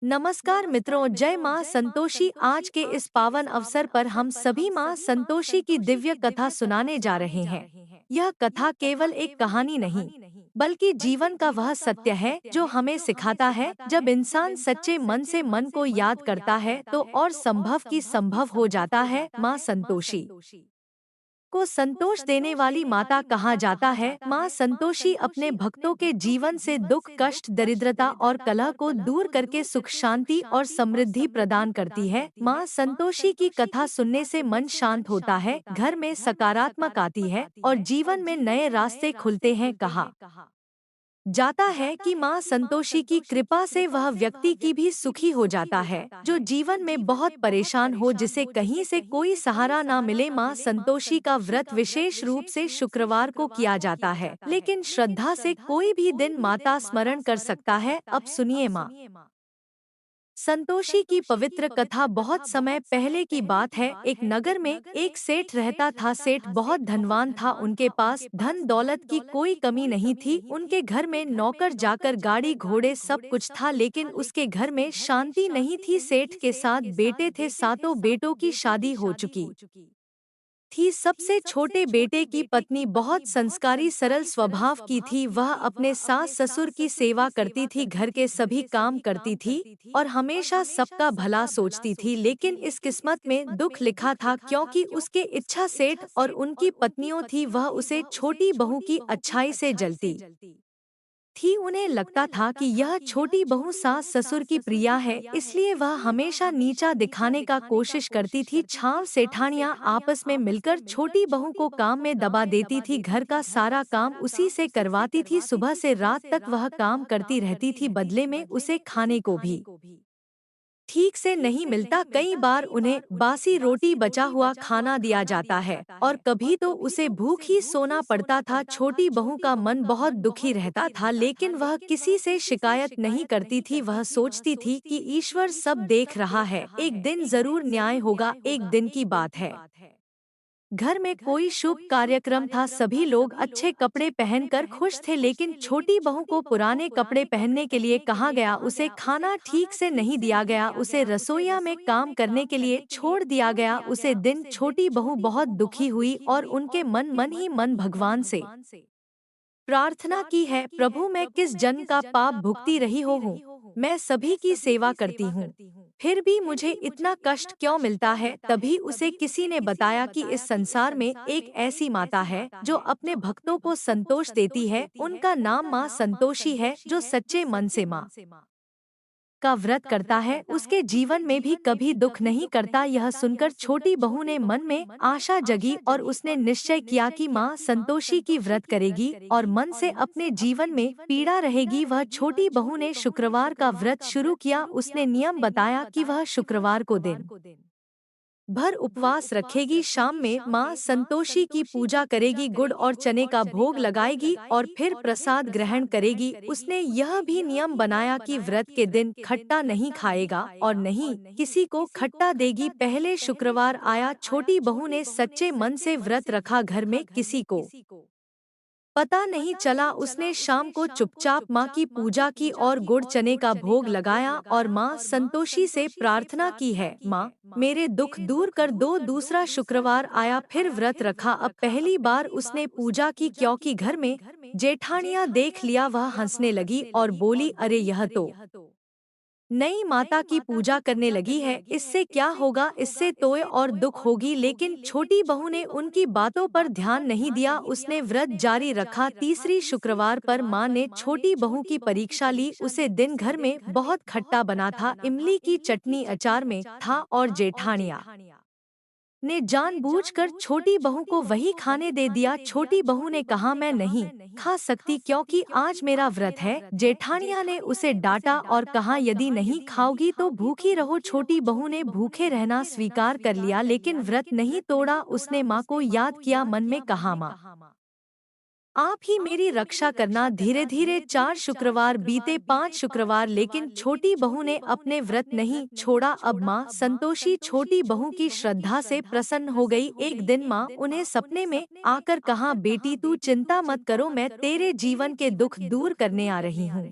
नमस्कार मित्रों, जय माँ संतोषी। आज के इस पावन अवसर पर हम सभी माँ संतोषी की दिव्य कथा सुनाने जा रहे हैं। यह कथा केवल एक कहानी नहीं, बल्कि जीवन का वह सत्य है जो हमें सिखाता है, जब इंसान सच्चे मन से मन को याद करता है तो और संभव की संभव हो जाता है। माँ संतोषी को संतोष देने वाली माता कहा जाता है। माँ संतोषी अपने भक्तों के जीवन से दुख, कष्ट, दरिद्रता और कलह को दूर करके सुख, शांति और समृद्धि प्रदान करती है। माँ संतोषी की कथा सुनने से मन शांत होता है, घर में सकारात्मक आती है और जीवन में नए रास्ते खुलते हैं। कहा जाता है कि माँ संतोषी की कृपा से वह व्यक्ति की भी सुखी हो जाता है जो जीवन में बहुत परेशान हो, जिसे कहीं से कोई सहारा ना मिले। माँ संतोषी का व्रत विशेष रूप से शुक्रवार को किया जाता है, लेकिन श्रद्धा से कोई भी दिन माता स्मरण कर सकता है। अब सुनिए माँ संतोषी की पवित्र कथा। बहुत समय पहले की बात है। एक नगर में एक सेठ रहता था। सेठ बहुत धनवान था, उनके पास धन दौलत की कोई कमी नहीं थी। उनके घर में नौकर जाकर, गाड़ी घोड़े सब कुछ था, लेकिन उसके घर में शांति नहीं थी। सेठ के 7 बेटे थे, सातों बेटों की शादी हो चुकी थी। सबसे छोटे बेटे की पत्नी बहुत संस्कारी, सरल स्वभाव की थी। वह अपने सास ससुर की सेवा करती थी, घर के सभी काम करती थी और हमेशा सबका भला सोचती थी। लेकिन इस किस्मत में दुख लिखा था, क्योंकि उसके इच्छा सेठ और उनकी पत्नियों थी। वह उसे छोटी बहू की अच्छाई से जलती थी। उन्हें लगता था कि यह छोटी बहू सास ससुर की प्रिया है, इसलिए वह हमेशा नीचा दिखाने का कोशिश करती थी। छाव सेठानियां आपस में मिलकर छोटी बहू को काम में दबा देती थी। घर का सारा काम उसी से करवाती थी। सुबह से रात तक वह काम करती रहती थी, बदले में उसे खाने को भी ठीक से नहीं मिलता। कई बार उन्हें बासी रोटी, बचा हुआ खाना दिया जाता है और कभी तो उसे भूख ही सोना पड़ता था। छोटी बहू का मन बहुत दुखी रहता था, लेकिन वह किसी से शिकायत नहीं करती थी। वह सोचती थी कि ईश्वर सब देख रहा है, एक दिन जरूर न्याय होगा। एक दिन की बात है, घर में कोई शुभ कार्यक्रम था। सभी लोग अच्छे कपड़े पहनकर खुश थे, लेकिन छोटी बहू को पुराने कपड़े पहनने के लिए कहा गया। उसे खाना ठीक से नहीं दिया गया, उसे रसोइया में काम करने के लिए छोड़ दिया गया। उसे दिन छोटी बहू बहुत दुखी हुई और उनके मन मन ही मन भगवान से प्रार्थना की है, प्रभु मैं किस जन्म का पाप भुगती रही हूँ। मैं सभी की सेवा करती हूँ, फिर भी मुझे इतना कष्ट क्यों मिलता है। तभी उसे किसी ने बताया कि इस संसार में एक ऐसी माता है जो अपने भक्तों को संतोष देती है। उनका नाम माँ संतोषी है। जो सच्चे मन से माँ का व्रत करता है, उसके जीवन में भी कभी दुख नहीं करता। यह सुनकर छोटी बहू ने मन में आशा जगी और उसने निश्चय किया कि माँ संतोषी की व्रत करेगी और मन से अपने जीवन में पीड़ा रहेगी। वह छोटी बहू ने शुक्रवार का व्रत शुरू किया। उसने नियम बताया कि वह शुक्रवार को दिन भर उपवास रखेगी, शाम में माँ संतोषी की पूजा करेगी, गुड़ और चने का भोग लगाएगी और फिर प्रसाद ग्रहण करेगी। उसने यह भी नियम बनाया कि व्रत के दिन खट्टा नहीं खाएगा और नहीं किसी को खट्टा देगी। पहले शुक्रवार आया, छोटी बहू ने सच्चे मन से व्रत रखा। घर में किसी को पता नहीं चला। उसने शाम को चुपचाप माँ की पूजा की और गुड़ चने का भोग लगाया और माँ संतोषी से प्रार्थना की है, माँ मेरे दुख दूर कर दो। दूसरा शुक्रवार आया, फिर व्रत रखा। अब पहली बार उसने पूजा की, क्योंकि घर में जेठानियाँ देख लिया। वह हंसने लगी और बोली, अरे यह तो नई माता की पूजा करने लगी है, इससे क्या होगा, इससे तोय और दुख होगी। लेकिन छोटी बहू ने उनकी बातों पर ध्यान नहीं दिया, उसने व्रत जारी रखा। तीसरी शुक्रवार पर माँ ने छोटी बहू की परीक्षा ली। उसे दिन घर में बहुत खट्टा बना था, इमली की चटनी अचार में था और जेठानिया ने जानबूझकर छोटी बहू को वही खाने दे दिया। छोटी बहू ने कहा, मैं नहीं खा सकती क्योंकि आज मेरा व्रत है। जेठानिया ने उसे डांटा और कहा, यदि नहीं खाओगी तो भूखी रहो। छोटी बहू ने भूखे रहना स्वीकार कर लिया, लेकिन व्रत नहीं तोड़ा। उसने माँ को याद किया, मन में कहा, माँ आप ही मेरी रक्षा करना। धीरे धीरे 4 शुक्रवार बीते, 5 शुक्रवार, लेकिन छोटी बहू ने अपने व्रत नहीं छोड़ा। अब माँ संतोषी छोटी बहू की श्रद्धा से प्रसन्न हो गई। एक दिन माँ उन्हें सपने में आकर कहा, बेटी तू चिंता मत करो, मैं तेरे जीवन के दुख दूर करने आ रही हूँ।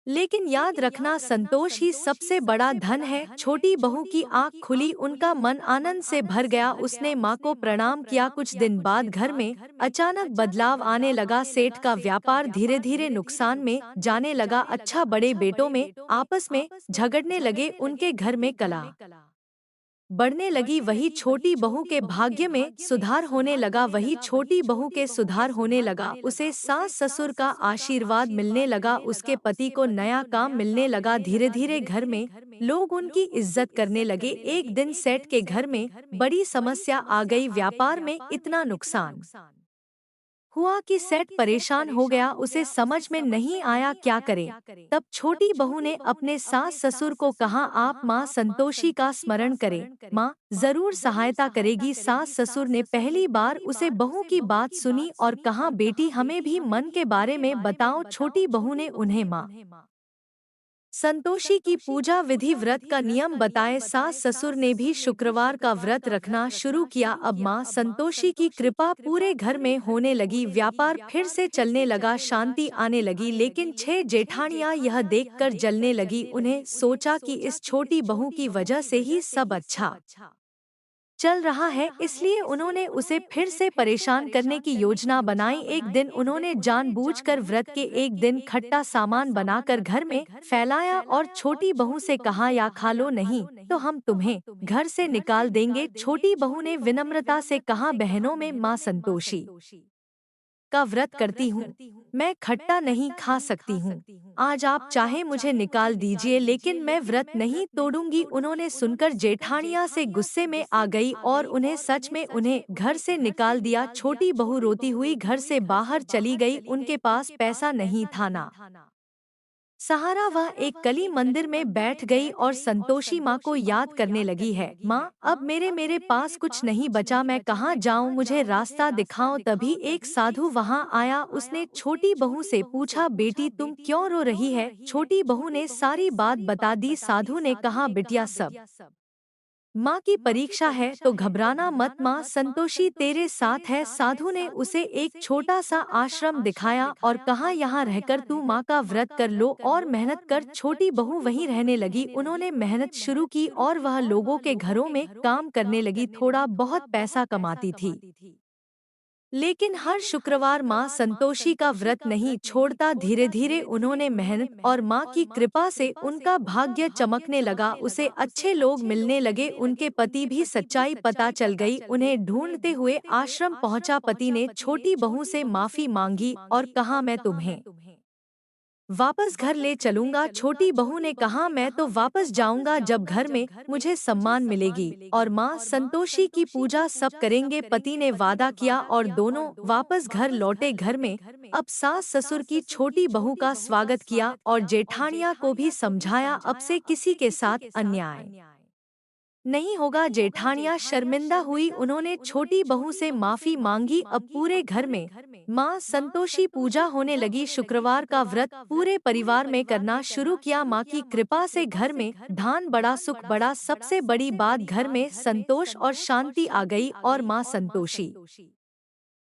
लेकिन याद रखना, संतोष ही सबसे बड़ा धन है। छोटी बहू की आंख खुली, उनका मन आनंद से भर गया। उसने माँ को प्रणाम किया। कुछ दिन बाद घर में अचानक बदलाव आने लगा। सेठ का व्यापार धीरे धीरे नुकसान में जाने लगा। अच्छा, बड़े बेटों में आपस में झगड़ने लगे। उनके घर में कला बढ़ने लगी। वही छोटी बहू के भाग्य में सुधार होने लगा। वही छोटी बहू के सुधार होने लगा। उसे सास ससुर का आशीर्वाद मिलने लगा। उसके पति को नया काम मिलने लगा। धीरे धीरे घर में लोग उनकी इज्जत करने लगे। एक दिन सेठ के घर में बड़ी समस्या आ गई। व्यापार में इतना नुकसान हुआ कि सेठ परेशान हो गया। उसे समझ में नहीं आया क्या करे। तब छोटी बहू ने अपने सास ससुर को कहा, आप माँ संतोषी का स्मरण करें, माँ जरूर सहायता करेगी। सास ससुर ने पहली बार उसे बहू की बात सुनी और कहा, बेटी हमें भी मन के बारे में बताओ। छोटी बहू ने उन्हें माँ संतोषी की पूजा विधि व्रत का नियम बताए। सास ससुर ने भी शुक्रवार का व्रत रखना शुरू किया। अब मां संतोषी की कृपा पूरे घर में होने लगी। व्यापार फिर से चलने लगा, शांति आने लगी। लेकिन 6 जेठानियां यह देखकर जलने लगी। उन्हें सोचा कि इस छोटी बहू की वजह से ही सब अच्छा चल रहा है, इसलिए उन्होंने उसे फिर से परेशान करने की योजना बनाई। एक दिन उन्होंने जानबूझकर व्रत के एक दिन खट्टा सामान बनाकर घर में फैलाया और छोटी बहू से कहा, या खा लो, नहीं तो हम तुम्हें घर से निकाल देंगे। छोटी बहू ने विनम्रता से कहा, बहनों में माँ संतोषी का व्रत करती हूँ, मैं खट्टा नहीं खा सकती हूँ। आज आप चाहे मुझे निकाल दीजिए, लेकिन मैं व्रत नहीं तोड़ूंगी। उन्होंने सुनकर जेठानिया से गुस्से में आ गई और उन्हें सच में उन्हें घर से निकाल दिया। छोटी बहू रोती हुई घर से बाहर चली गई। उनके पास पैसा नहीं था ना सहारा। वह एक कली मंदिर में बैठ गई और संतोषी माँ को याद करने लगी है। माँ, अब मेरे पास कुछ नहीं बचा, मैं कहाँ जाऊँ, मुझे रास्ता दिखाओ। तभी एक साधु वहाँ आया। उसने छोटी बहू से पूछा, बेटी तुम क्यों रो रही है? छोटी बहू ने सारी बात बता दी। साधु ने कहा, बिटिया सब माँ की परीक्षा है तो घबराना मत, माँ संतोषी तेरे साथ है। साधु ने उसे एक छोटा सा आश्रम दिखाया और कहा, यहाँ रहकर तू माँ का व्रत कर लो और मेहनत कर। छोटी बहू वहीं रहने लगी। उन्होंने मेहनत शुरू की और वह लोगों के घरों में काम करने लगी। थोड़ा बहुत पैसा कमाती थी, लेकिन हर शुक्रवार माँ संतोषी का व्रत नहीं छोड़ता। धीरे धीरे उन्होंने मेहनत और माँ की कृपा से उनका भाग्य चमकने लगा। उसे अच्छे लोग मिलने लगे। उनके पति भी सच्चाई पता चल गई। उन्हें ढूंढते हुए आश्रम पहुंचा। पति ने छोटी बहू से माफी मांगी और कहा, मैं तुम्हें वापस घर ले चलूंगा। छोटी बहू ने कहा, मैं तो वापस जाऊंगा जब घर में मुझे सम्मान मिलेगी और माँ संतोषी की पूजा सब करेंगे। पति ने वादा किया और दोनों वापस घर लौटे। घर में अब सास ससुर की छोटी बहू का स्वागत किया और जेठानिया को भी समझाया, अब से किसी के साथ अन्याय नहीं होगा। जेठानिया शर्मिंदा हुई। उन्होंने छोटी बहू से माफी मांगी। अब पूरे घर में माँ संतोषी पूजा होने लगी। शुक्रवार का व्रत पूरे परिवार में करना शुरू किया। माँ की कृपा से घर में धान बड़ा, सुख बड़ा। सबसे बड़ी बात, घर में संतोष और शांति आ गई। और माँ संतोषी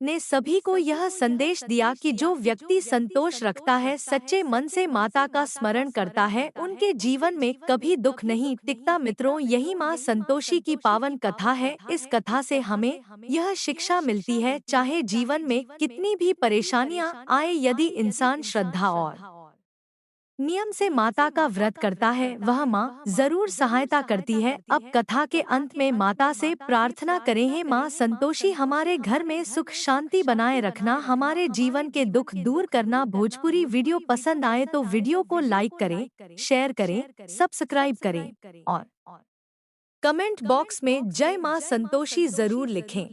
ने सभी को यह संदेश दिया कि जो व्यक्ति संतोष रखता है, सच्चे मन से माता का स्मरण करता है, उनके जीवन में कभी दुख नहीं टिकता। मित्रों, यही माँ संतोषी की पावन कथा है। इस कथा से हमें यह शिक्षा मिलती है, चाहे जीवन में कितनी भी परेशानियां आए, यदि इंसान श्रद्धा और नियम से माता का व्रत करता है, वह माँ जरूर सहायता करती है। अब कथा के अंत में माता से प्रार्थना करें, हे माँ संतोषी हमारे घर में सुख शांति बनाए रखना, हमारे जीवन के दुख दूर करना। भोजपुरी वीडियो पसंद आए तो वीडियो को लाइक करें, शेयर करें, सब्सक्राइब करें और कमेंट बॉक्स में जय माँ संतोषी जरूर लिखें।